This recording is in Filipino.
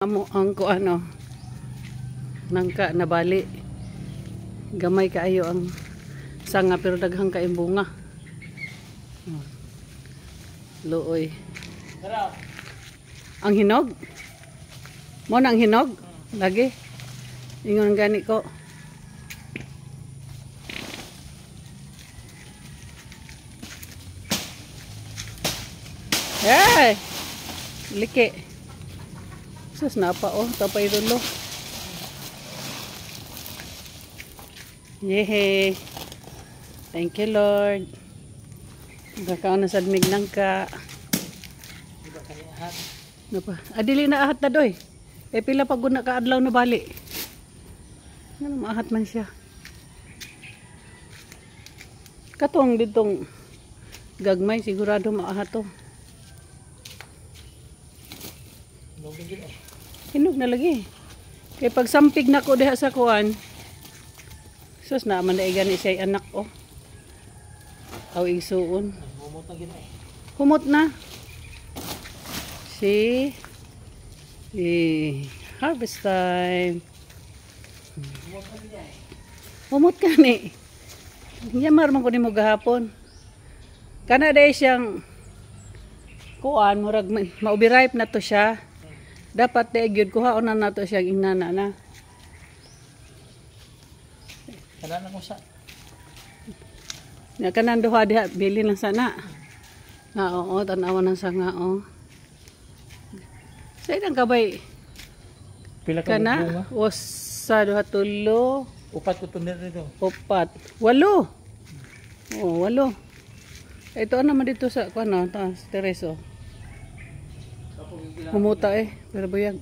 Amo ang kuano nangka nabali gamay kaayo ang sanga pero daghang kay bunga. Luoy ang hinog mo nang hinog lagi ingon gani ko. Hey liki sus na pa oh tapay dulo. Yehe. Thank you Lord. Gakaon na sad mig nangka. Napa? Adili na ahat na doy. Eh pila pag guna ka adlaw na bali. Ano maahat man siya. Katong ditong gagmay sigurado maahat to. Hinog na lagi. Kay pag sampig na ko diha sa kuan. Sus na man dai gani siya anak oh. Aw igsuon. Humot na gid. Humot na. See? Harvest time. Humot ka ni. Yamar man ko nimo gahapon. Kana day siyang kuan murag maubiripe na to siya. Dapat day gyud kuhaon na nato siya inana na. Kana ko sa. Ya kanan duha diha bili lang sana. Oo, tan-awan ng sanga oh. Sa idang kabay. Pila ka bunga? Usa duha tulo. Upat ko tunir nito. Upat. Walo. Oh, walo. Ito naman dito sa kuno, ta Tereso. Humuta pero buyag.